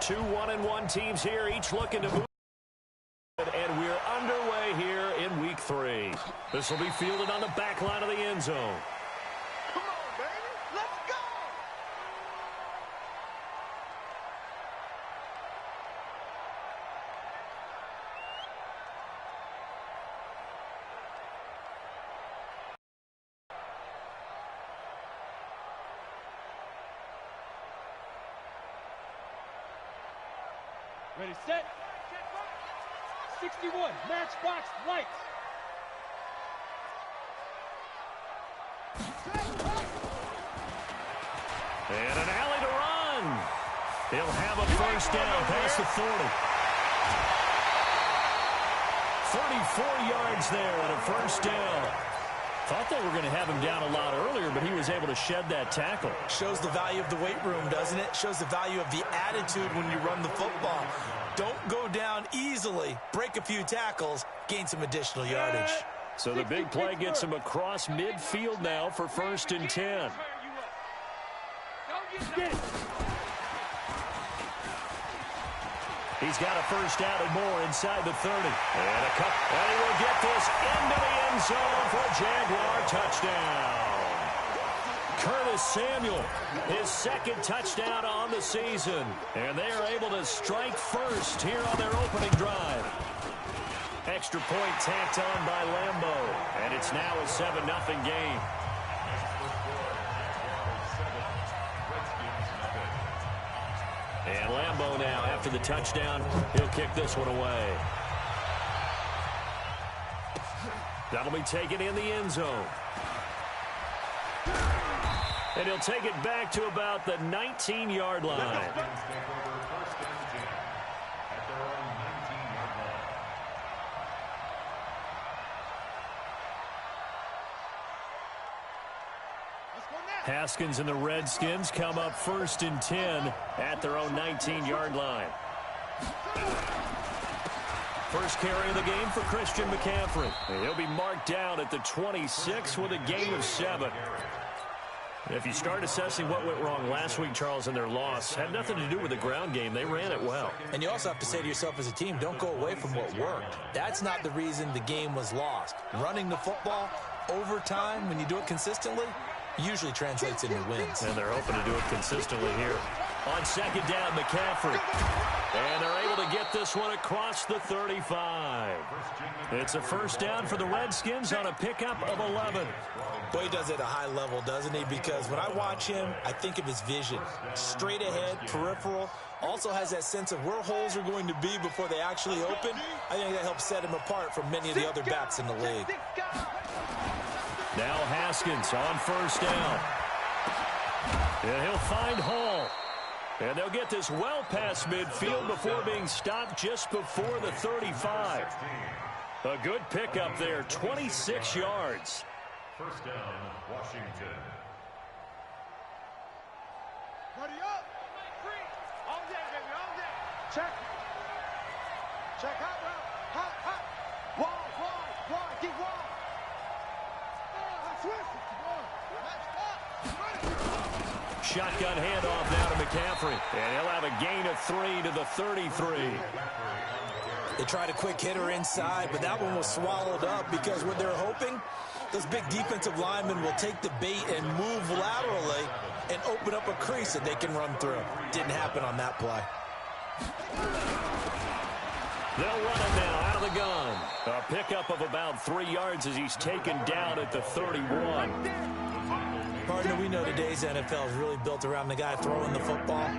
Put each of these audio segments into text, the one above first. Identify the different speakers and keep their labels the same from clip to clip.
Speaker 1: Two 1-1 teams here, each looking to move. And we're underway here in week 3. This will be fielded on the back line of the end zone.
Speaker 2: Come on, baby. Let's go.
Speaker 3: Ready, set. 61, matchbox lights.
Speaker 1: And an alley to run. He'll have a first down past the 40. 34 yards there and a first down. Thought they were going to have him down a lot earlier, but he was able to shed that tackle.
Speaker 4: Shows the value of the weight room, doesn't it? Shows the value of the attitude when you run the football. Don't go down easily. Break a few tackles. Gain some additional yardage.
Speaker 1: So the big play gets him across midfield now for 1st and 10. He's got a first down and more inside the 30. And he will get this into the end zone for a Jaguar touchdown. Curtis Samuel, his 2nd touchdown on the season. And they are able to strike first here on their opening drive. Extra point tacked on by Lambo. And it's now a 7-0 game. And Lambo now, after the touchdown, he'll kick this one away. That'll be taken in the end zone. And he'll take it back to about the 19-yard line. Haskins and the Redskins come up 1st and 10 at their own 19-yard line. First carry of the game for Christian McCaffrey. He'll be marked down at the 26 with a gain of 7. If you start assessing what went wrong last week, Charles, in their loss, had nothing to do with the ground game. They ran it well.
Speaker 4: And you also have to say to yourself as a team, don't go away from what worked. That's not the reason the game was lost. Running the football over time, when you do it consistently, usually translates into wins.
Speaker 1: And they're hoping to do it consistently here. On 2nd down, McCaffrey. And they're able to get this one across the 35. It's a first down for the Redskins on a pickup of 11.
Speaker 4: Boy, he does it at a high level, doesn't he? Because when I watch him, I think of his vision. Straight ahead, peripheral. Also has that sense of where holes are going to be before they actually open. I think that helps set him apart from many of the other backs in the league.
Speaker 1: Now Haskins on first down. And he'll find Hall. And they'll get this well past midfield before being stopped just before the 35. A good pickup there, 26 yards.
Speaker 5: First down, Washington.
Speaker 2: Ready up. All day, baby, all day. Check. Check out, bro. Hot, hot. Wide, keep wide.
Speaker 1: Shotgun handoff now to McCaffrey. And he'll have a gain of 3 to the 33.
Speaker 4: They tried a quick hitter inside, but that one was swallowed up because what they're hoping, those big defensive linemen will take the bait and move laterally and open up a crease that they can run through. Didn't happen on that play.
Speaker 1: They'll run it now out of the gun. A pickup of about 3 yards as he's taken down at the 31.
Speaker 4: Partner, we know today's NFL is really built around the guy throwing the football.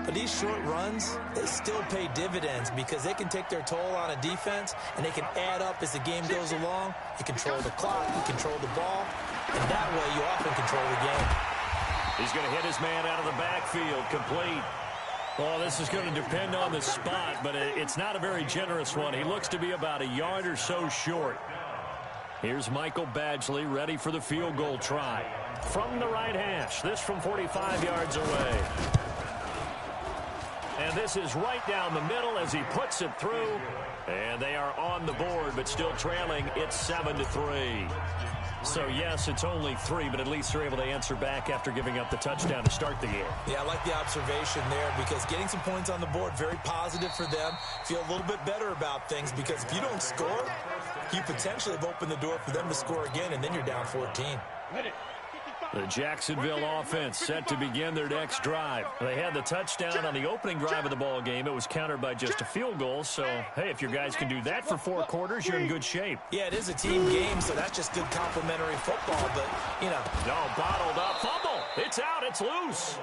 Speaker 4: But these short runs, they still pay dividends because they can take their toll on a defense and they can add up as the game goes along. You control the clock, you control the ball, and that way you often control the game.
Speaker 1: He's going to hit his man out of the backfield, complete. Well, this is going to depend on the spot, but it's not a very generous one. He looks to be about a yard or so short. Here's Michael Badgley ready for the field goal try. From the right hash, this from 45 yards away. And this is right down the middle as he puts it through. And they are on the board, but still trailing. It's 7-3. So, yes, it's only 3, but at least they're able to answer back after giving up the touchdown to start the game.
Speaker 4: Yeah, I like the observation there because getting some points on the board, very positive for them. Feel a little bit better about things because if you don't score, you potentially have opened the door for them to score again, and then you're down 14.
Speaker 1: The Jacksonville offense set to begin their next drive. They had the touchdown on the opening drive of the ball game. It was countered by just a field goal. So, hey, if your guys can do that for 4 quarters, you're in good shape.
Speaker 4: Yeah, it is a team game, so that's just good complimentary football. But, you know.
Speaker 1: No, bottled up. Fumble. It's out. It's loose.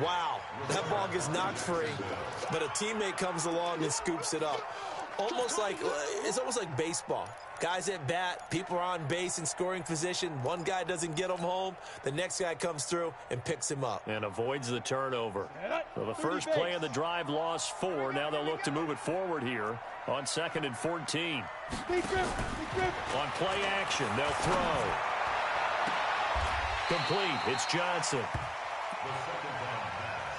Speaker 4: Wow. That ball gets knocked free, but a teammate comes along and scoops it up. It's almost like baseball. Guys at bat, people are on base in scoring position. One guy doesn't get him home. The next guy comes through and picks him up.
Speaker 1: And avoids the turnover. So the first play of the drive lost 4. Now they'll look to move it forward here on 2nd and 14. On play action, they'll throw. Complete. It's Johnson.
Speaker 5: The second down pass.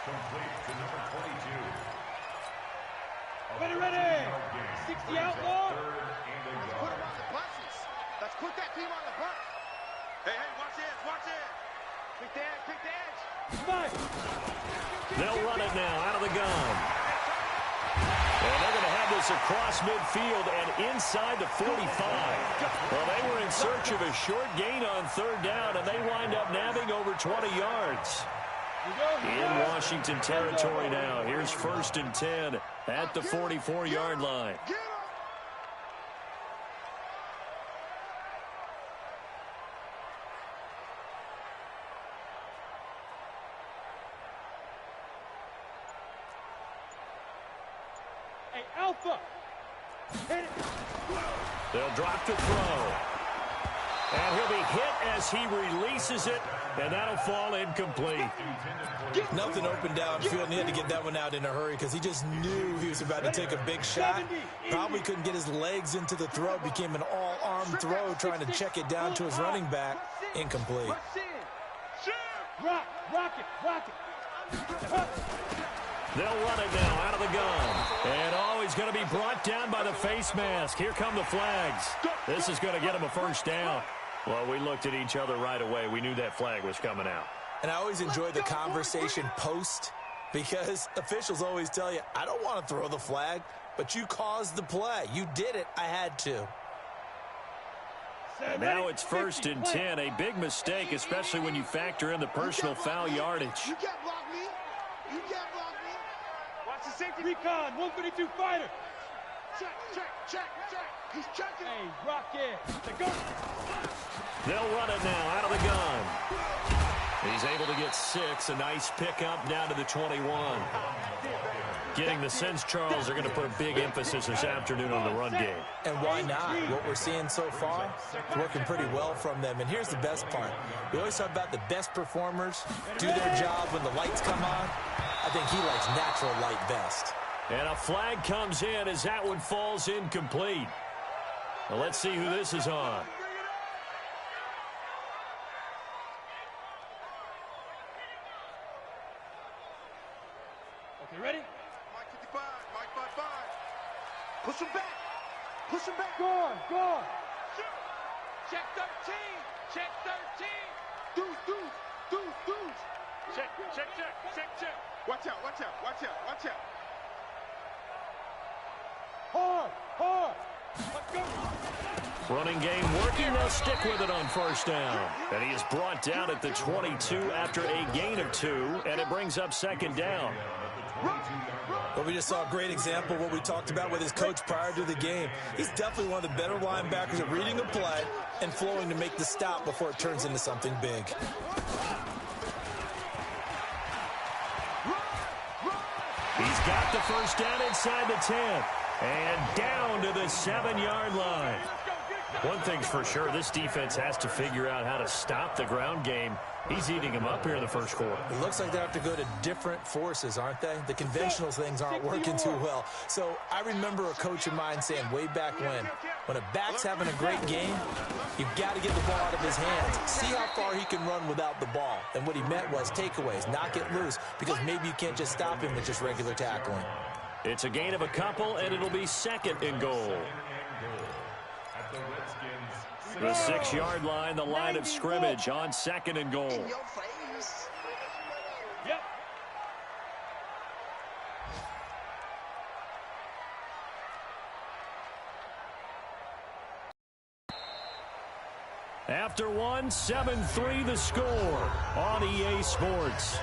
Speaker 5: Complete to number 22.
Speaker 2: Ready. 60 outlaw.
Speaker 3: Put him on the buses. Let's put that team on the bus. Hey, watch this. Quick the edge.
Speaker 1: They'll run it now out of the gun. And they're going to have this across midfield and inside the 45. Well, they were in search of a short gain on 3rd down, and they wind up nabbing over 20 yards. In Washington territory now. Here's 1st and 10 at the 44-yard line.
Speaker 2: Hey, Alpha. Hit it.
Speaker 1: They'll drop to throw. And he'll be hit as he releases it, and that'll fall incomplete.
Speaker 4: Nothing open downfield, and he had to get that one out in a hurry because he just knew he was about to take a big shot. Probably couldn't get his legs into the throw. Became an all-arm throw trying to check it down to his running back. Incomplete.
Speaker 2: Rock it.
Speaker 1: They'll run it now out of the gun. And he's going to be brought down by the face mask. Here come the flags. This is going to get him a 1st down. Well, we looked at each other right away. We knew that flag was coming out.
Speaker 4: And I always enjoy the conversation post because officials always tell you, I don't want to throw the flag, but you caused the play. You did it. I had to.
Speaker 1: And now it's 1st and 10. A big mistake, especially when you factor in the personal foul yardage.
Speaker 3: You can't block me. Watch the safety.
Speaker 2: Recon, 132 fighter.
Speaker 3: Check. He's checking.
Speaker 2: Hey, rock it. Go.
Speaker 1: They'll run it now out of the gun. He's able to get 6. A nice pickup down to the 21. Getting the sense, Charles, they're going to put a big emphasis this afternoon on the run game.
Speaker 4: And why not? What we're seeing so far, working pretty well from them. And here's the best part. We always talk about the best performers do their job when the lights come on. I think he likes natural light best.
Speaker 1: And a flag comes in as that one falls incomplete. Well, let's see who this is on.
Speaker 2: Okay, ready?
Speaker 3: Mike 55. Push him back.
Speaker 2: Go on.
Speaker 3: Check 13. Deuce. Check. Watch out.
Speaker 2: Hard. Let's go.
Speaker 1: Running game working. They'll stick with it on 1st down. And he is brought down at the 22 after a gain of 2, and it brings up 2nd down.
Speaker 4: But we just saw a great example of what we talked about with his coach prior to the game. He's definitely one of the better linebackers at reading a play and flowing to make the stop before it turns into something big.
Speaker 1: He's got the 1st down inside the 10. And down to the 7-yard line. One thing's for sure, this defense has to figure out how to stop the ground game. He's eating them up here in the 1st quarter.
Speaker 4: It looks like they have to go to different forces, aren't they? The conventional things aren't working too well. So I remember a coach of mine saying way back when a back's having a great game, you've got to get the ball out of his hands. See how far he can run without the ball. And what he meant was takeaways, knock it loose, because maybe you can't just stop him with just regular tackling.
Speaker 1: It's a gain of a couple, and it'll be 2nd and goal.
Speaker 5: the Redskins.
Speaker 1: The 6-yard line, the line of scrimmage on 2nd and goal.
Speaker 3: In your face.
Speaker 2: Yep.
Speaker 1: After one, 7-3 the score on EA Sports.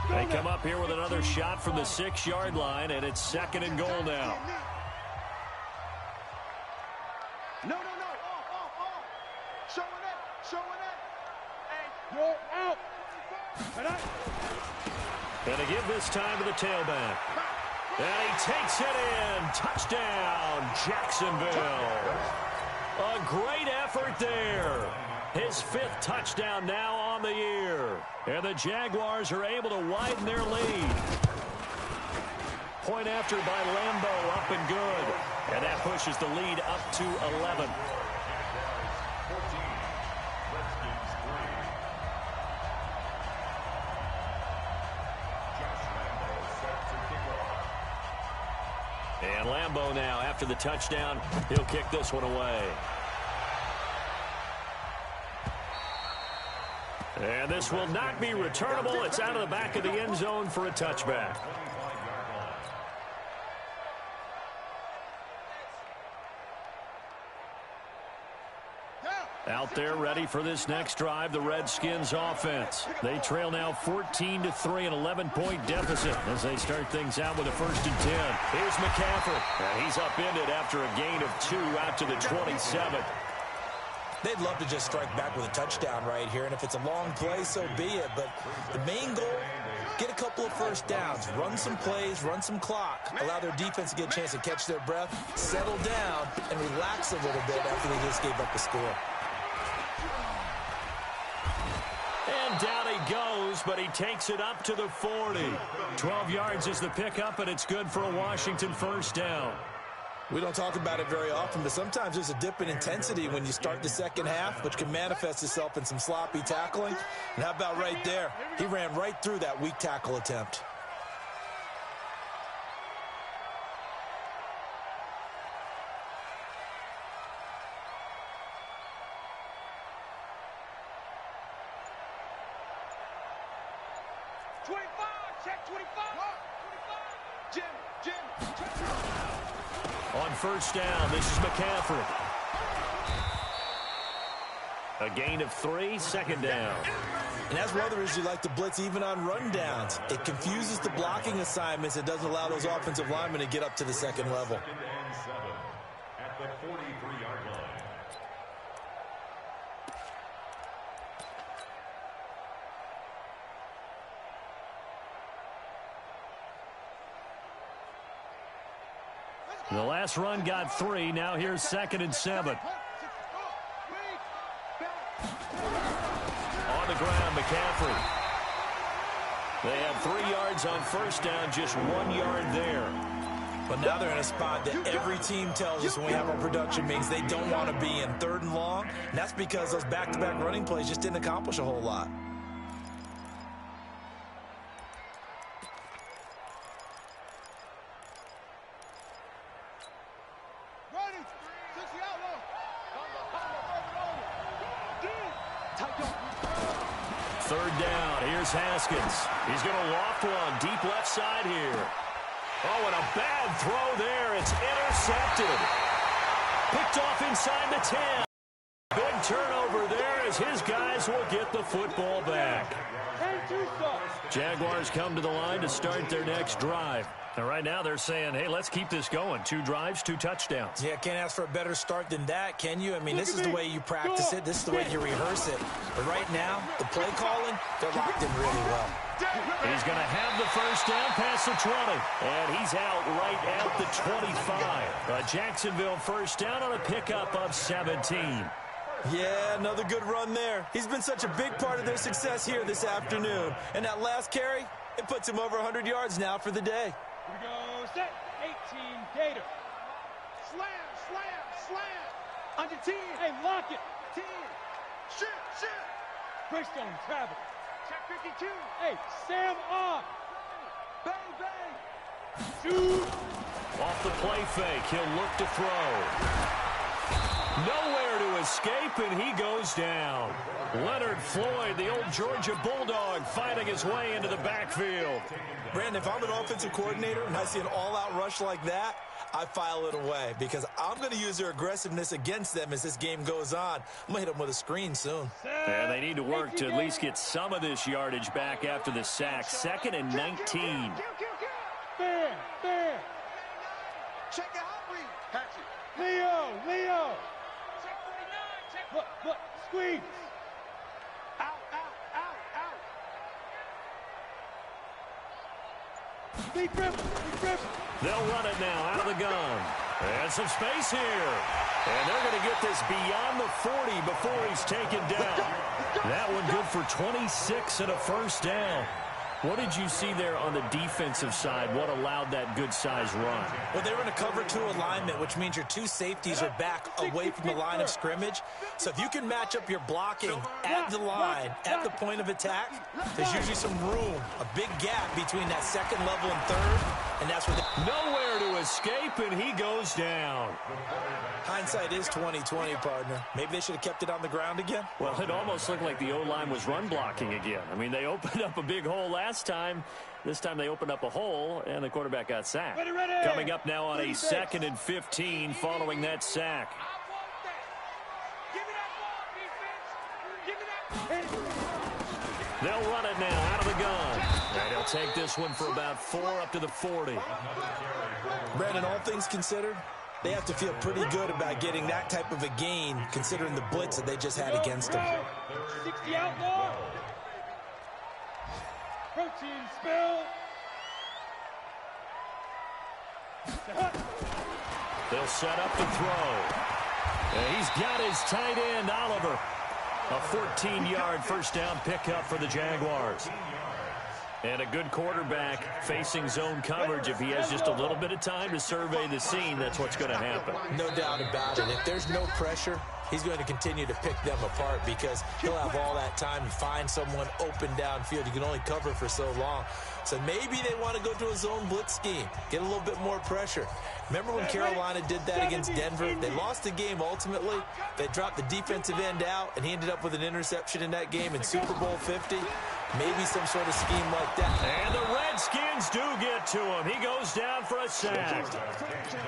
Speaker 1: They come up here with another shot from the 6-yard line, and it's 2nd and goal now.
Speaker 2: No. Off. Showing it. Hey, you're out.
Speaker 1: And to give this time to the tailback. And he takes it in. Touchdown, Jacksonville. A great effort there. His 5th touchdown now on the year. And the Jaguars are able to widen their lead. Point after by Lambeau, up and good. And that pushes the lead up to 11. And Lambeau now, after the touchdown, he'll kick this one away. And this will not be returnable. It's out of the back of the end zone for a touchback. Out there ready for this next drive, the Redskins offense. They trail now 14-3, an 11-point deficit as they start things out with a 1st and 10. Here's McCaffrey. And he's upended after a gain of 2 out to the 27.
Speaker 4: They'd love to just strike back with a touchdown right here, and if it's a long play, so be it. But the main goal, get a couple of first downs, run some plays, run some clock, allow their defense to get a chance to catch their breath, settle down, and relax a little bit after they just gave up a score.
Speaker 1: And down he goes, but he takes it up to the 40. 12 yards is the pickup, and it's good for a Washington 1st down.
Speaker 4: We don't talk about it very often, but sometimes there's a dip in intensity when you start the second half, which can manifest itself in some sloppy tackling. And how about right there? He ran right through that weak tackle attempt.
Speaker 2: Check 25. Jim.
Speaker 1: On 1st down, this is McCaffrey. A gain of 3, 2nd down.
Speaker 4: And that's one of the reasons you like to blitz even on rundowns. It confuses the blocking assignments. It doesn't allow those offensive linemen to get up to the 2nd level.
Speaker 5: At the 43-yard line.
Speaker 1: The last run got 3. Now here's 2nd and 7. On the ground, McCaffrey. They have 3 yards on 1st down, just 1 yard there.
Speaker 4: But now they're in a spot that every team tells us when we have our production means they don't want to be in 3rd and long. And that's because those back-to-back running plays just didn't accomplish a whole lot.
Speaker 1: Haskins. He's going to loft one deep left side here. Oh, and a bad throw there. It's intercepted. Picked off inside the 10. Big turnover there as his guys will get the football back. Jaguars come to the line to start their next drive. And right now they're saying, hey, let's keep this going. 2 drives, 2 touchdowns.
Speaker 4: Yeah, can't ask for a better start than that, can you? I mean, this is the way you practice it. This is the way you rehearse it. But right now, the play calling, they're locked in really well.
Speaker 1: He's going to have the 1st down past the 20. And he's out right at the 25. A Jacksonville 1st down on a pickup of 17.
Speaker 4: Yeah, another good run there. He's been such a big part of their success here this afternoon. And that last carry, it puts him over 100 yards now for the day.
Speaker 2: Here we go, set, 18, Gator. Slam. On your team. Hey, lock it. Team. Shoot. Greystone, travel. Check 52. Hey, Sam off. Bang.
Speaker 1: Off the play fake, he'll look to throw. Nowhere to escape, and he goes down. Leonard Floyd, the old Georgia Bulldog, fighting his way into the backfield.
Speaker 4: Brandon, if I'm an offensive coordinator and I see an all-out rush like that, I file it away because I'm going to use their aggressiveness against them as this game goes on. I'm going to hit them with a screen soon.
Speaker 1: And they need to work to at least get some of this yardage back after the sack. 2nd and 19.
Speaker 2: Fair.
Speaker 3: Check it out, read. Catch it.
Speaker 2: Leo. Look, squeeze. Out. Big rip.
Speaker 1: They'll run it now out of the gun. And some space here. And they're going to get this beyond the 40 before he's taken down. That one good for 26 and a first down. What did you see there on the defensive side? What allowed that good-sized run?
Speaker 4: Well, they were in a cover 2 alignment, which means your 2 safeties are back away from the line of scrimmage. So if you can match up your blocking at the line, at the point of attack, there's usually some room, a big gap between that 2nd level and 3rd, and that's where
Speaker 1: nowhere to escape, and he goes down.
Speaker 4: Hindsight is 20/20, partner. Maybe they should have kept it on the ground again.
Speaker 1: Well, it almost looked like the O-line was run blocking again. I mean, they opened up a big hole last time. This time they opened up a hole, and the quarterback got sacked.
Speaker 2: Ready.
Speaker 1: Coming up now on a 2nd and 15 following that sack. They'll run it now out of the gun. And he'll take this one for about 4 up to the 40.
Speaker 4: Brandon, all things considered, they have to feel pretty good about getting that type of a gain considering the blitz that they just had against them.
Speaker 2: 60 outlaw. Protein spill.
Speaker 1: They'll set up to throw. And he's got his tight end, Oliver. A 14-yard first down pickup for the Jaguars. And a good quarterback facing zone coverage. If he has just a little bit of time to survey the scene, that's what's going to happen.
Speaker 4: No doubt about it. If there's no pressure, he's going to continue to pick them apart because he'll have all that time to find someone open downfield. You can only cover for so long. So maybe they want to go to a zone blitz scheme, get a little bit more pressure. Remember when Carolina did that against Denver? They lost the game ultimately. They dropped the defensive end out, and he ended up with an interception in that game in Super Bowl 50. Maybe some sort of scheme like that.
Speaker 1: And the Redskins do get to him. He goes down for a sack.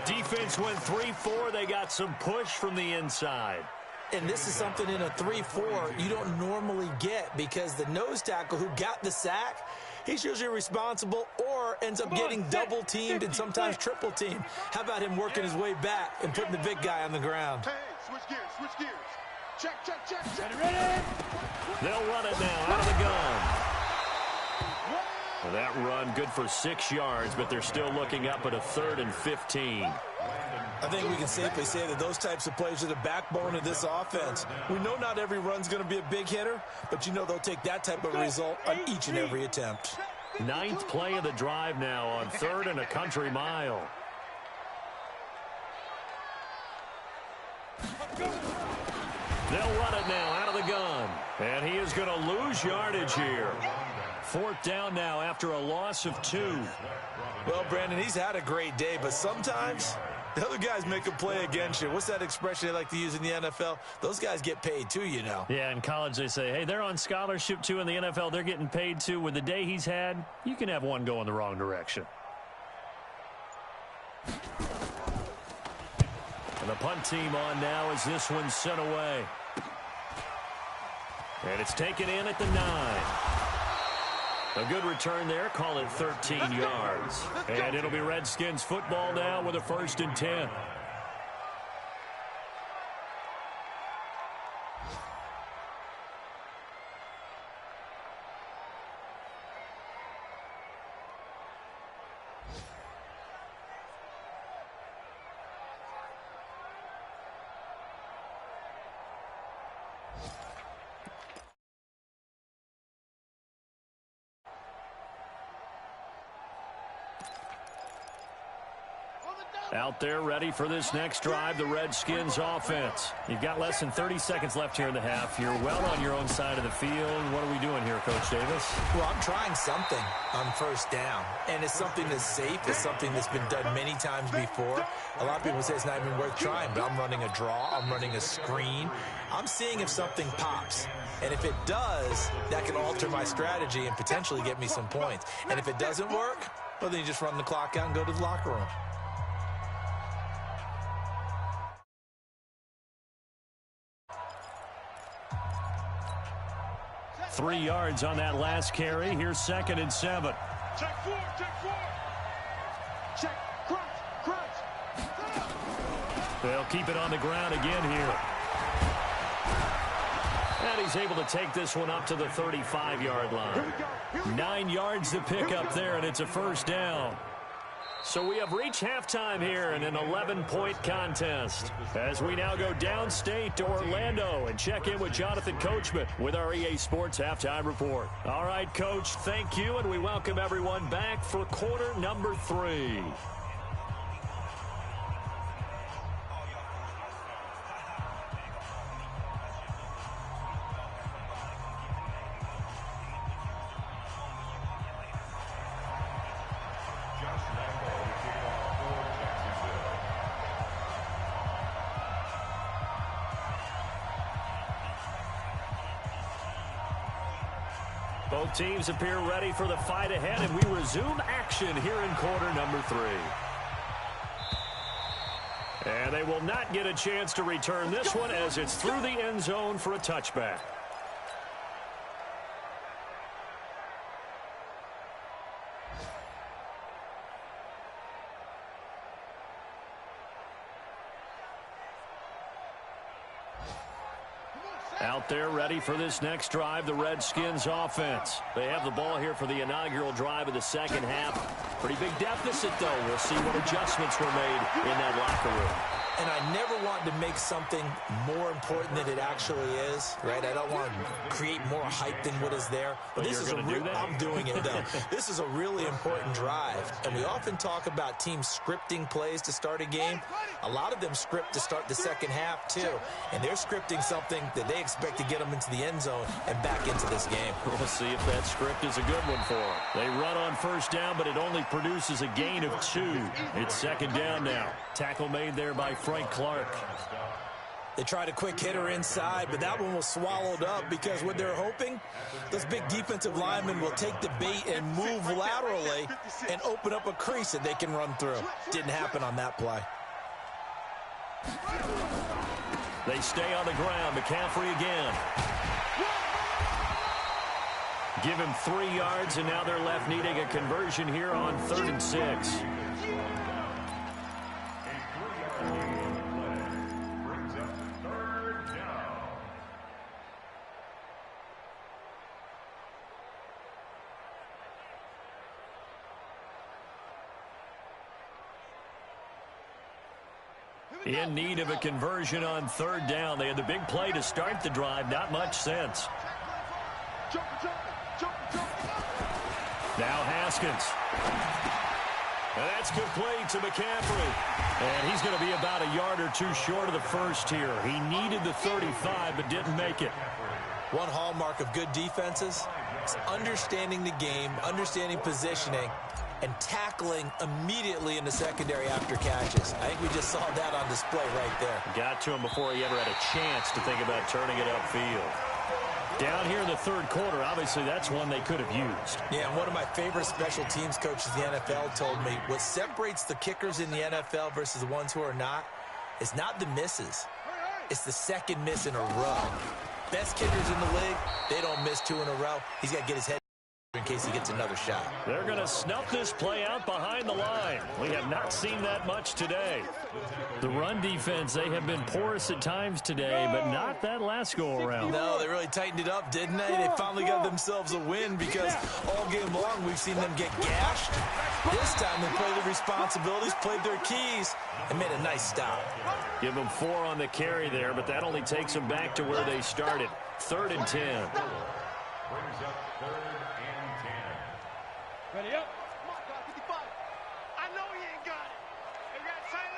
Speaker 1: Defense went 3-4. They got some push from the inside.
Speaker 4: And this is something in a 3-4 you don't normally get because the nose tackle who got the sack, he's usually responsible or ends up getting double-teamed and sometimes triple-teamed. How about him working his way back and putting the big guy on the ground?
Speaker 3: Hey, switch gears. Check.
Speaker 2: Ready.
Speaker 1: They'll run it now out of the gun. Well, that run good for 6 yards, but they're still looking up at a 3rd and 15.
Speaker 4: I think we can safely say that those types of plays are the backbone of this offense. We know not every run's going to be a big hitter, but you know they'll take that type of result on each and every attempt.
Speaker 1: 9th play of the drive now on 3rd and a country mile. They'll run it now out of the gun. And he is going to lose yardage here. 4th down now after a loss of 2.
Speaker 4: Well, Brandon, he's had a great day, but sometimes the other guys make a play against you. What's that expression they like to use in the NFL? Those guys get paid too, you know.
Speaker 1: Yeah, in college they say, hey, they're on scholarship too. In the NFL, they're getting paid too. With the day he's had, you can have one go in the wrong direction. And the punt team on now as this one's sent away. And it's taken in at the 9. A good return there. Call it 13 yards. And it'll be Redskins football now with a 1st and 10. Out there ready for this next drive, the Redskins offense. You've got less than 30 seconds left here in the half. You're well on your own side of the field. What are we doing here, Coach Davis?
Speaker 4: Well, I'm trying something on first down, and it's something that's safe. It's something that's been done many times before. A lot of people say it's not even worth trying, but I'm running a draw. I'm running a screen. I'm seeing if something pops. And if it does, that can alter my strategy and potentially get me some points. And if it doesn't work, well, then you just run the clock out and go to the locker room.
Speaker 1: Three yards on that last carry. Here's 2nd and 7.
Speaker 2: Check 4, check 4. Check, crunch.
Speaker 1: They'll keep it on the ground again here. And he's able to take this one up to the 35-yard line. 9 yards to pick up there, and it's a first down. So we have reached halftime here in an 11-point contest as we now go downstate to Orlando and check in with Jonathan Coachman with our EA Sports Halftime Report. All right, Coach, thank you, and we welcome everyone back for quarter number 3. Both teams appear ready for the fight ahead, and we resume action here in quarter number 3. And they will not get a chance to return this one as it's through the end zone for a touchback. Out there ready for this next drive, the Redskins offense. They have the ball here for the inaugural drive of the second half. Pretty big deficit, though. We'll see what adjustments were made in that locker room.
Speaker 4: And I never want to make something more important than it actually is, right? I don't want to create more hype than what is there. But this is I'm doing it, though. This is a really important drive. And we often talk about teams scripting plays to start a game. A lot of them script to start the second half, too. And they're scripting something that they expect to get them into the end zone and back into this game.
Speaker 1: We'll see if that script is a good one for them. They run on first down, but it only produces a gain of 2. It's second down now. Tackle made there by Frank Clark.
Speaker 4: They tried a quick hitter inside, but that one was swallowed up because what they're hoping, those big defensive linemen will take the bait and move laterally and open up a crease that they can run through. Didn't happen on that play.
Speaker 1: They stay on the ground. McCaffrey again. Give him 3 yards, and now they're left needing a conversion here on 3rd and 6. In need of a conversion on 3rd down. They had the big play to start the drive. Not much sense. Now Haskins. And that's complete to McCaffrey. And he's going to be about a yard or 2 short of the first here. He needed the 35 but didn't make it.
Speaker 4: One hallmark of good defenses is understanding the game, understanding positioning, and tackling immediately in the secondary after catches. I think we just saw that on display right there.
Speaker 1: Got to him before he ever had a chance to think about turning it upfield. Down here in the 3rd quarter, obviously that's one they could have used.
Speaker 4: Yeah, and one of my favorite special teams coaches in the NFL told me what separates the kickers in the NFL versus the ones who are not is not the misses. It's the second miss in a row. Best kickers in the league, they don't miss 2 in a row. He's got to get his head in case he gets another shot.
Speaker 1: They're going to snuff this play out behind the line. We have not seen that much today. The run defense, they have been porous at times today, but not that last go-around.
Speaker 4: No, they really tightened it up, didn't they? They finally got themselves a win because all game long we've seen them get gashed. This time they played their responsibilities, played their keys, and made a nice stop.
Speaker 1: Give them 4 on the carry there, but that only takes them back to where they started. 3rd and 10.
Speaker 5: Brings up 3rd and 10.
Speaker 2: Ready up. Come on, God, 55. I know he ain't got it. They got sight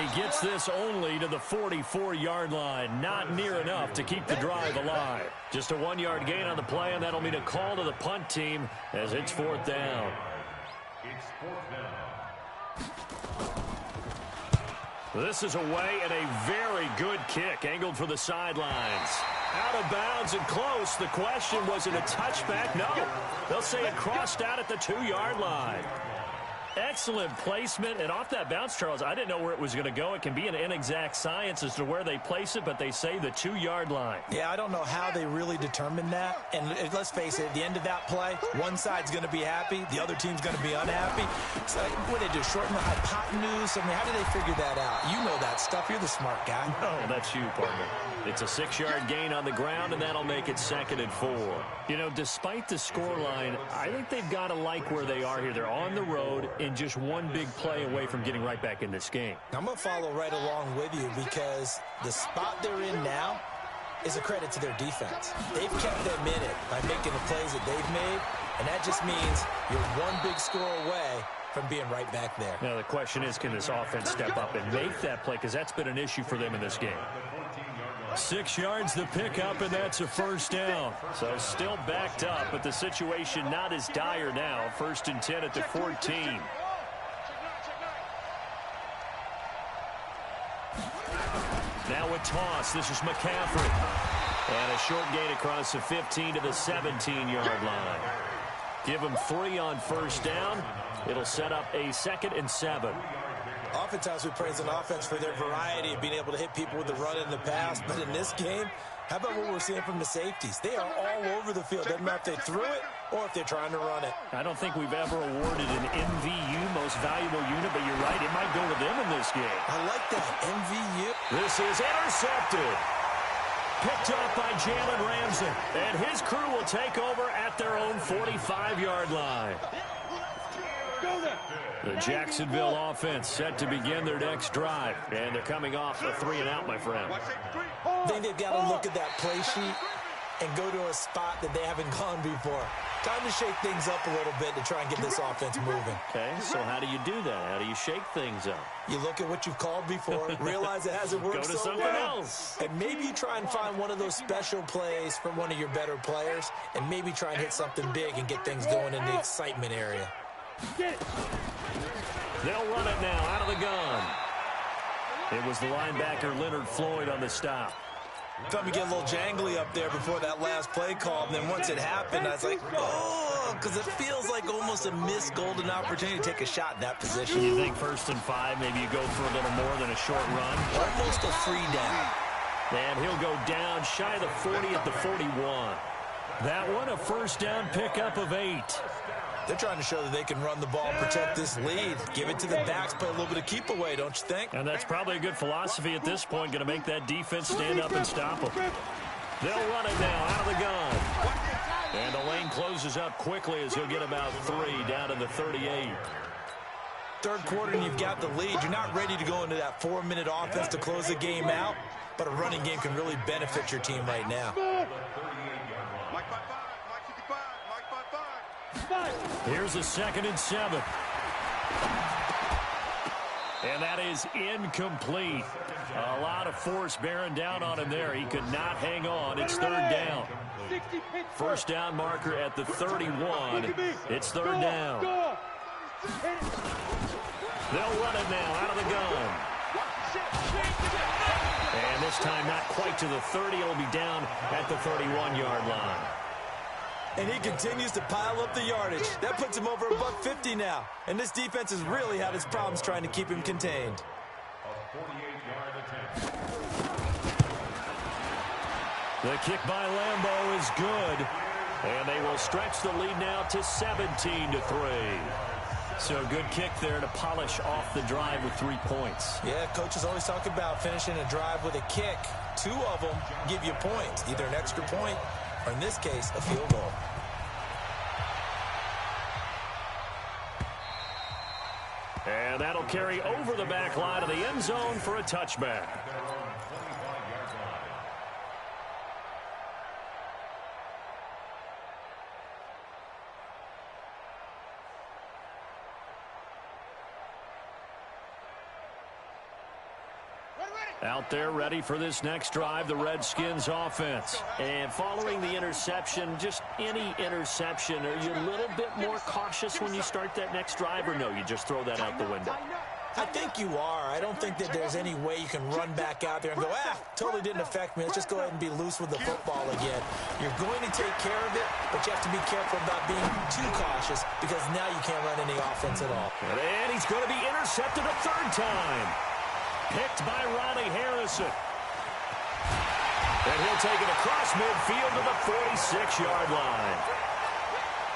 Speaker 1: And he gets this only to the 44-yard line. Not near enough to keep the drive alive. Just a 1-yard gain on the play, and that'll mean a call to the punt team as it's 4th down.
Speaker 5: It's 4th down.
Speaker 1: This is away and a very good kick angled for the sidelines. Out of bounds and close. The question, was it a touchback? No. They'll say it crossed out at the 2-yard line. Excellent placement, and off that bounce, Charles, I didn't know where it was going to go. It can be an inexact science as to where they place it, but they say the 2-yard line.
Speaker 4: Yeah, I don't know how they really determined that. And let's face it, at the end of that play, one side's going to be happy, the other team's going to be unhappy. So what did they do, shorten the hypotenuse? I mean, how did they figure that out? You know that stuff. You're the smart guy.
Speaker 1: Oh, that's you, partner. It's a 6-yard gain on the ground, and that'll make it 2nd and 4. You know, despite the scoreline, I think they've got to like where they are here. They're on the road and just one big play away from getting right back in this game.
Speaker 4: I'm going to follow right along with you because the spot they're in now is a credit to their defense. They've kept them in it by making the plays that they've made, and that just means you're one big score away from being right back there.
Speaker 1: Now, the question is, can this offense step up and make that play? Because that's been an issue for them in this game. 6 yards the pickup, and that's a 1st down. So still backed up, but the situation not as dire now. 1st and 10 at the 14. Now a toss. This is McCaffrey. And a short gain across the 15 to the 17-yard line. Give them 3 on 1st down. It'll set up a 2nd and 7.
Speaker 4: Oftentimes we praise an offense for their variety of being able to hit people with the run in the pass. But in this game, how about what we're seeing from the safeties? They are all over the field. Doesn't matter if they threw it or if they're trying to run it.
Speaker 1: I don't think we've ever awarded an MVU, most valuable unit, but you're right, it might go to them in this game.
Speaker 4: I like that, MVU.
Speaker 1: This is intercepted. Picked up by Jalen Ramsey. And his crew will take over at their own 45-yard line. The Jacksonville offense set to begin their next drive. And they're coming off a 3-and-out, my friend.
Speaker 4: I think they've got to look at that play sheet and go to a spot that they haven't gone before. Time to shake things up a little bit to try and get this offense moving.
Speaker 1: Okay, so how do you do that? How do you shake things up?
Speaker 4: You look at what you've called before, realize it hasn't worked
Speaker 1: Go to
Speaker 4: so
Speaker 1: something
Speaker 4: well.
Speaker 1: else.
Speaker 4: And maybe you try and find one of those special plays from one of your better players, and maybe try and hit something big and get things going in the excitement area.
Speaker 1: They'll run it now out of the gun. It was the linebacker Leonard Floyd on the stop.
Speaker 4: Thought we get a little jangly up there before that last play call, and then once it happened, I was like, oh, because it feels like almost a missed golden opportunity to take a shot in that position.
Speaker 1: You think 1st and 5, maybe you go for a little more than a short run?
Speaker 4: Almost a free down.
Speaker 1: And he'll go down shy of the 40 at the 41. That one, a 1st down pickup of 8.
Speaker 4: They're trying to show that they can run the ball, protect this lead, give it to the backs, play a little bit of keep away, don't you think?
Speaker 1: And that's probably a good philosophy at this point, going to make that defense stand up and stop them. They'll run it now out of the gun. And the lane closes up quickly as he'll get about 3 down to the 38.
Speaker 4: Third quarter and you've got the lead. You're not ready to go into that 4-minute offense to close the game out, but a running game can really benefit your team right now.
Speaker 1: Here's a 2nd and 7. And that is incomplete. A lot of force bearing down on him there. He could not hang on. It's 3rd down. 1st down marker at the 31. It's 3rd down. They'll run it now out of the gun. And this time not quite to the 30. It'll be down at the 31-yard line.
Speaker 4: And he continues to pile up the yardage. That puts him over above 50 now. And this defense has really had its problems trying to keep him contained.
Speaker 5: A 48-yard attempt.
Speaker 1: The kick by Lambeau is good. And they will stretch the lead now to 17-3. So good kick there to polish off the drive with 3 points.
Speaker 4: Yeah, coaches always talk about finishing a drive with a kick. 2 of them give you points, either an extra point or in this case, a field goal.
Speaker 1: And that'll carry over the back line of the end zone for a touchback. Out there ready for this next drive, the Redskins offense.
Speaker 6: And following the interception, just any interception, are you a little bit more cautious when you start that next drive, or no, you just throw that out the window?
Speaker 4: I think you are. I don't think that there's any way you can run back out there and go, totally didn't affect me. Let's just go ahead and be loose with the football again. You're going to take care of it, but you have to be careful about being too cautious because now you can't run any offense at all.
Speaker 1: And he's going to be intercepted a third time. Picked by Ronnie Harrison. And he'll take it across midfield to the 46-yard line.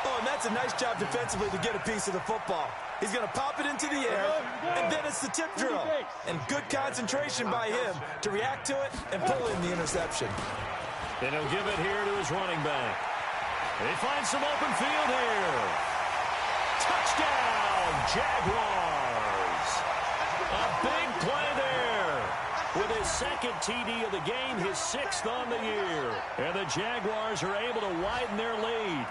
Speaker 4: Oh, and that's a nice job defensively to get a piece of the football. He's going to pop it into the air, and then it's the tip drill. And good concentration by him to react to it and pull in the interception.
Speaker 1: And he'll give it here to his running back. He finds some open field here. Touchdown, Jaguars. A big play there. With his second TD of the game, his 6th on the year. And the Jaguars are able to widen their lead.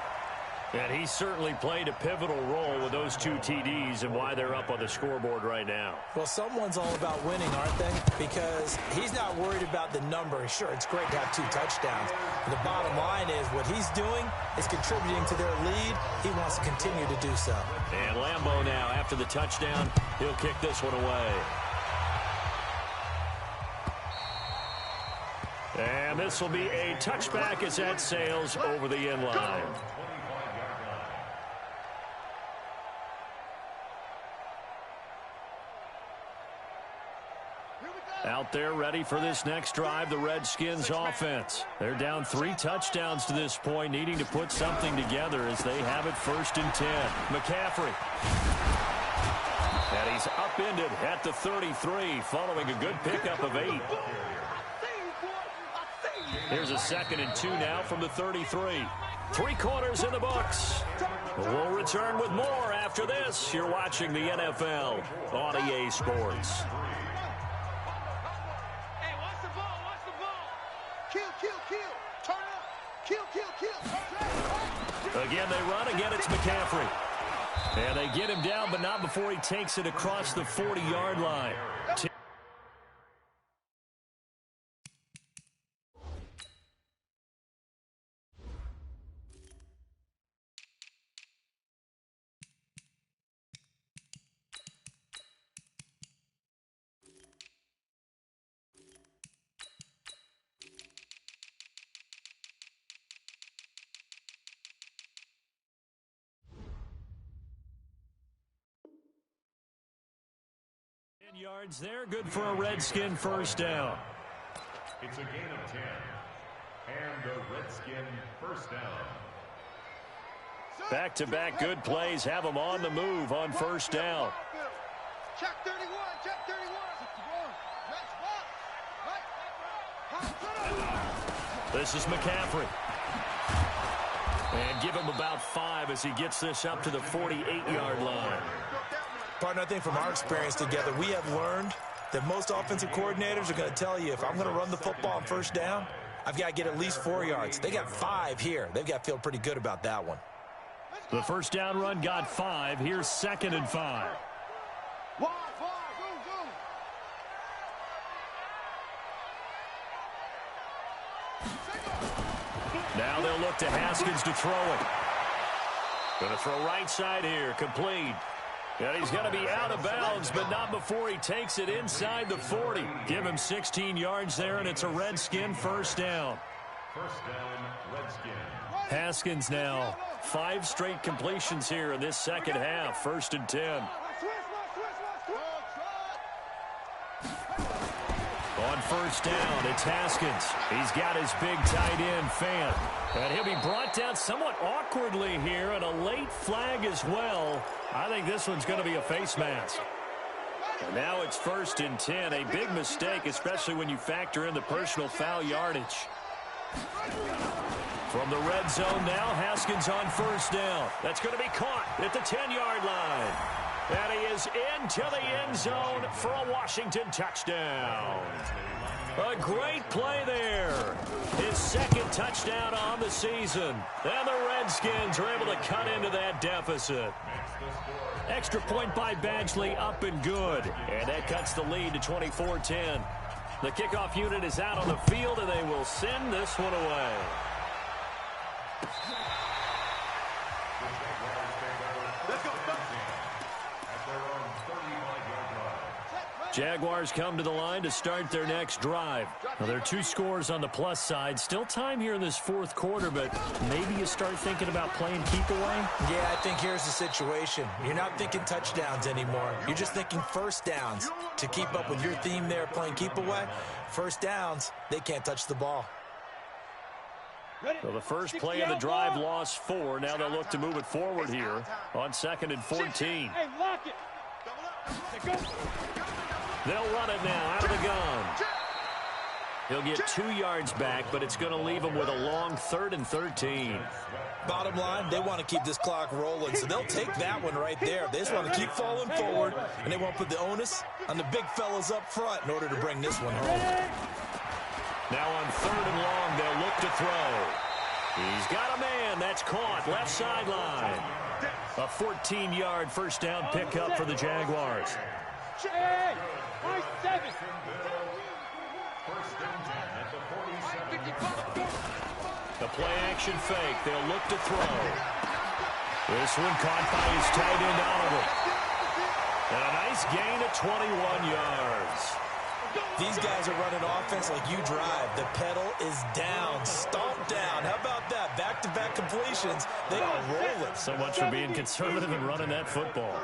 Speaker 1: And he certainly played a pivotal role with those 2 TDs and why they're up on the scoreboard right now.
Speaker 4: Well, someone's all about winning, aren't they? Because he's not worried about the number. Sure, it's great to have 2 touchdowns. But the bottom line is what he's doing is contributing to their lead. He wants to continue to do so.
Speaker 1: And Lambeau now, after the touchdown, he'll kick this one away. And this will be a touchback as that sails over the end line. Out there ready for this next drive, the Redskins offense. They're down 3 touchdowns to this point, needing to put something together as they have it 1st and 10. McCaffrey. And he's upended at the 33 following a good pickup of 8. Here's a 2nd and 2 now from the 33. 3 quarters in the books. We'll return with more after this. You're watching the NFL on EA Sports. Again, they run. Again, it's McCaffrey. And they get him down, but not before he takes it across the 40-yard line. Yards there, good for a Redskin first down.
Speaker 5: It's a gain of 10, and the Redskin first down.
Speaker 1: Back-to-back good plays have them on the move on first down.
Speaker 2: Check 31, check 31.
Speaker 1: This is McCaffrey. And give him about 5 as he gets this up to the 48-yard line.
Speaker 4: Partner, I think from our experience together, we have learned that most offensive coordinators are going to tell you if I'm going to run the football on first down, I've got to get at least 4 yards. They got 5 here. They've got to feel pretty good about that one.
Speaker 1: The first down run got 5. Here's 2nd and 5. Now they'll look to Haskins to throw it. Going to throw right side here, complete. And he's going to be out of bounds, but not before he takes it inside the 40. Give him 16 yards there, and it's a Redskin first down.
Speaker 5: First down, Redskin.
Speaker 1: Haskins now 5 straight completions here in this second half. 1st and 10. On first down, it's Haskins. He's got his big tight end, Fant. And he'll be brought down somewhat awkwardly here, and a late flag as well. I think this one's going to be a face mask. And now it's 1st and 10. A big mistake, especially when you factor in the personal foul yardage. From the red zone now, Haskins on first down. That's going to be caught at the 10-yard line. And he is into the end zone for a Washington touchdown. A great play there. His 2nd touchdown on the season. And the Redskins are able to cut into that deficit. Extra point by Badgley, up and good. And that cuts the lead to 24-10.
Speaker 6: The kickoff unit is out on the field, and they will send this one away. Jaguars come to the line to start their next drive. Now, there are 2 scores on the plus side. Still time here in this fourth quarter, but maybe you start thinking about playing keep away?
Speaker 4: Yeah, I think here's the situation. You're not thinking touchdowns anymore. You're just thinking first downs. To keep up with your theme there, playing keep away, first downs, they can't touch the ball.
Speaker 6: So the first play of the drive lost 4. Now they'll look to move it forward here on 2nd and 14.
Speaker 2: Hey, lock it.
Speaker 6: They'll run it now out of the gun. He'll get 2 yards back, but it's going to leave him with a long 3rd and 13.
Speaker 4: Bottom line, they want to keep this clock rolling, so they'll take that one right there. They just want to keep falling forward, and they won't put the onus on the big fellas up front in order to bring this one home.
Speaker 6: Now on 3rd and long, they'll look to throw. He's got a man. That's caught. Left sideline. A 14-yard first down pickup for the Jaguars.
Speaker 2: Hey, 7.
Speaker 6: The play-action fake. They'll look to throw. This one caught by his tight end, Oliver. And a nice gain of 21 yards.
Speaker 4: These guys are running offense like you drive. The pedal is down, stomped down. How about that? Back-to-back completions. They are rolling.
Speaker 6: So much for being conservative and running that football.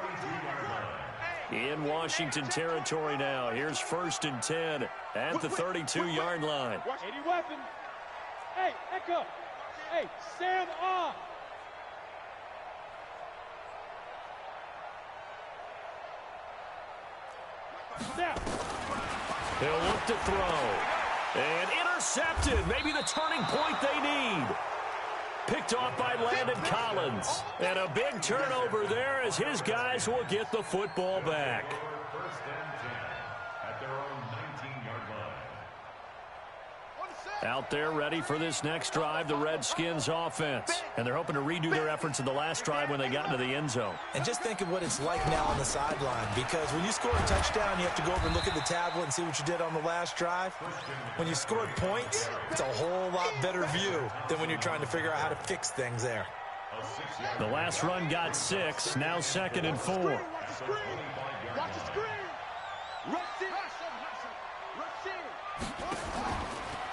Speaker 6: In Washington territory now. Here's 1st and 10 at the 32-yard line.
Speaker 2: 80 weapon. Hey, Echo. Hey, Sam off. Now.
Speaker 6: He'll look to throw. And intercepted. Maybe the turning point they need. Picked off by Landon Collins. And a big turnover there as his guys will get the football back.
Speaker 5: First and 10 at their own 19-yard line.
Speaker 6: Out there ready for this next drive, the Redskins offense. And they're hoping to redo their efforts in the last drive when they got into the end zone.
Speaker 4: And just think of what it's like now on the sideline, because when you score a touchdown, you have to go over and look at the tablet and see what you did on the last drive. When you scored points, it's a whole lot better view than when you're trying to figure out how to fix things there.
Speaker 6: The last run got 6, now 2nd and 4.
Speaker 2: Watch the screen. Rush it.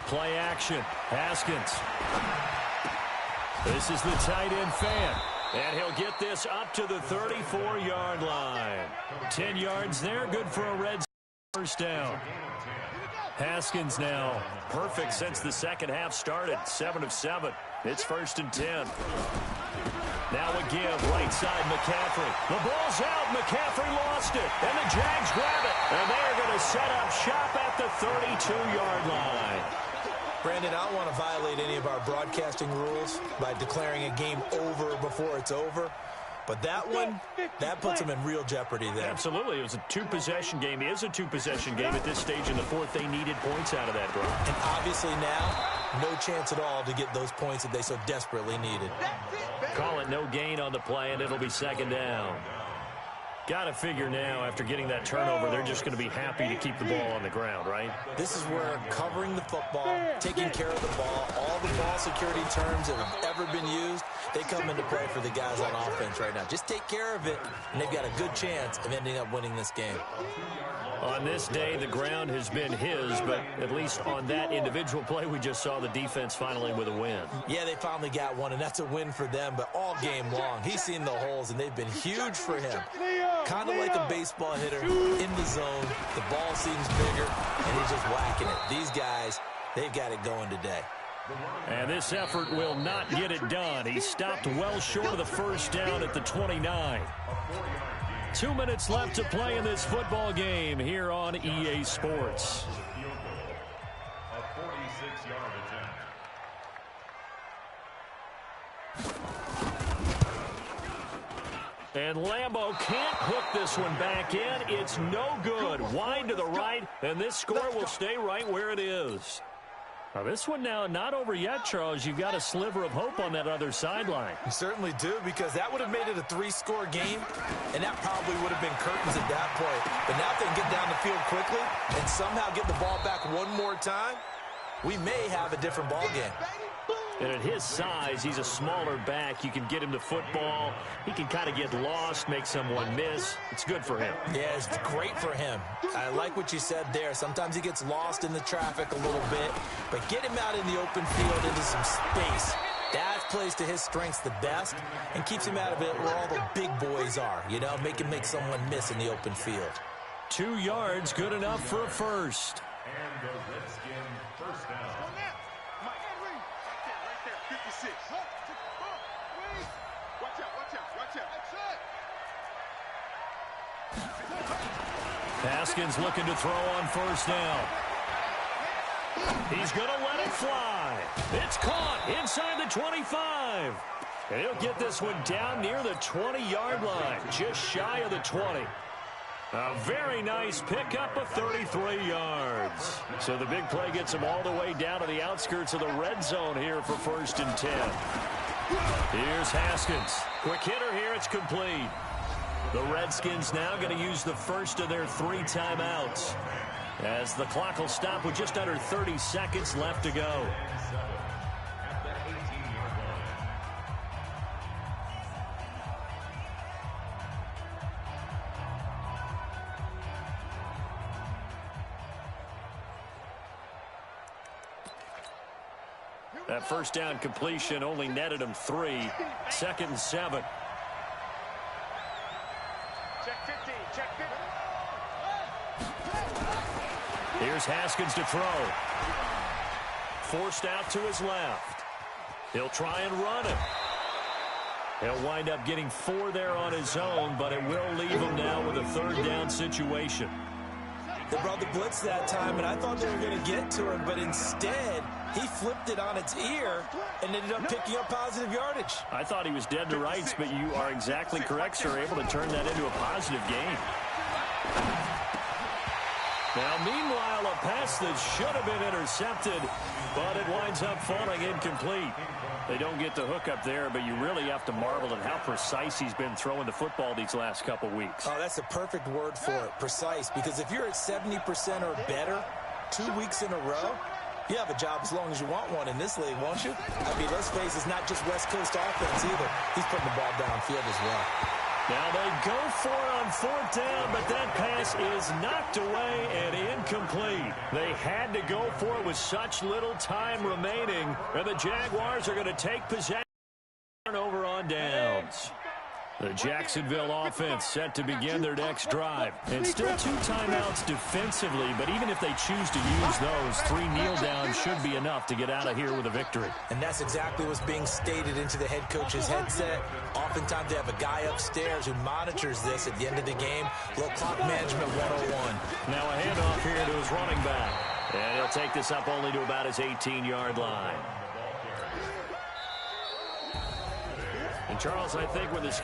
Speaker 6: Play action. Haskins. This is the tight end fan. And he'll get this up to the 34-yard line. 10 yards there. Good for a Reds first down. Haskins now perfect since the second half started. 7 of 7. It's 1st and 10. Now a give. Right side, McCaffrey. The ball's out. McCaffrey lost it. And the Jags grab it. And they are going to set up shop at the 32-yard line.
Speaker 4: Brandon, I don't want to violate any of our broadcasting rules by declaring a game over before it's over. But that one, that puts them in real jeopardy there.
Speaker 6: Absolutely. It was a 2-possession game. It is a 2-possession game at this stage in the fourth. They needed points out of that drive.
Speaker 4: And obviously now, no chance at all to get those points that they so desperately needed.
Speaker 6: Call it no gain on the play, and it'll be 2nd down. Got to figure now, after getting that turnover, they're just going to be happy to keep the ball on the ground, right?
Speaker 4: This is where covering the football, taking care of the ball, all the ball security terms that have ever been used, they come into play for the guys on offense right now. Just take care of it, and they've got a good chance of ending up winning this game.
Speaker 6: On this day, the ground has been his, but at least on that individual play, we just saw the defense finally with a win.
Speaker 4: Yeah, they finally got one, and that's a win for them, but all game long, he's seen the holes, and they've been huge for him. Kind of like a baseball hitter in the zone. The ball seems bigger, and he's just whacking it. These guys, they've got it going today.
Speaker 6: And this effort will not get it done. He stopped well short of the first down at the 29. 2 minutes left to play in this football game here on EA Sports.
Speaker 5: A 46-yard attempt.
Speaker 6: And Lambeau can't hook this one back in. It's no good. Wide to the right, and this score will stay right where it is. Now this one now not over yet, Charles. You've got a sliver of hope on that other sideline.
Speaker 4: You certainly do, because that would have made it a 3-score game, and that probably would have been curtains at that point. But now if they can get down the field quickly and somehow get the ball back one more time, we may have a different ball game.
Speaker 6: And at his size, he's a smaller back. You can get him to football. He can kind of get lost, make someone miss. It's good for him.
Speaker 4: Yeah, it's great for him. I like what you said there. Sometimes he gets lost in the traffic a little bit, but get him out in the open field into some space. That plays to his strengths the best and keeps him out of it where all the big boys are, you know, make him make someone miss in the open field.
Speaker 6: 2 yards, good enough for a first.
Speaker 5: And the Redskin first down.
Speaker 3: Right there, 56. Watch out, watch out, watch out.
Speaker 6: Haskins looking to throw on first down. He's going to let it fly. It's caught inside the 25. And he'll get this one down near the 20-yard line, just shy of the 20. A very nice pickup of 33 yards. So the big play gets him all the way down to the outskirts of the red zone here for 1st and 10. Here's Haskins. Quick hitter here. It's complete. The Redskins now going to use the first of their 3 timeouts, as the clock will stop with just under 30 seconds left to go. That first down completion only netted him 3. 2nd and 7.
Speaker 2: Check 15, check 15.
Speaker 6: Here's Haskins to throw. Forced out to his left. He'll try and run it. He'll wind up getting 4 there on his own, but it will leave him now with a 3rd down situation.
Speaker 4: They brought the blitz that time, and I thought they were going to get to him, but instead, he flipped it on its ear and ended up picking up positive yardage.
Speaker 6: I thought he was dead to rights, but you are exactly correct, sir, able to turn that into a positive gain. Now, meanwhile, a pass that should have been intercepted, but it winds up falling incomplete. They don't get the hook up there, but you really have to marvel at how precise he's been throwing the football these last couple weeks.
Speaker 4: Oh, that's a perfect word for it, precise, because if you're at 70% or better 2 weeks in a row, you have a job as long as you want one in this league, won't you? I mean, let's face it, it's not just West Coast offense either. He's putting the ball downfield as well.
Speaker 6: Now they go for it on 4th down, but that pass is knocked away and incomplete. They had to go for it with such little time remaining, and the Jaguars are going to take possession over on downs. The Jacksonville offense set to begin their next drive. And still 2 timeouts defensively, but even if they choose to use those, 3 kneel downs should be enough to get out of here with a victory.
Speaker 4: And that's exactly what's being stated into the head coach's headset. Oftentimes they have a guy upstairs who monitors this at the end of the game. Little clock management 101.
Speaker 6: Now a handoff here to his running back. And he'll take this up only to about his 18-yard line. And Charles, I think with his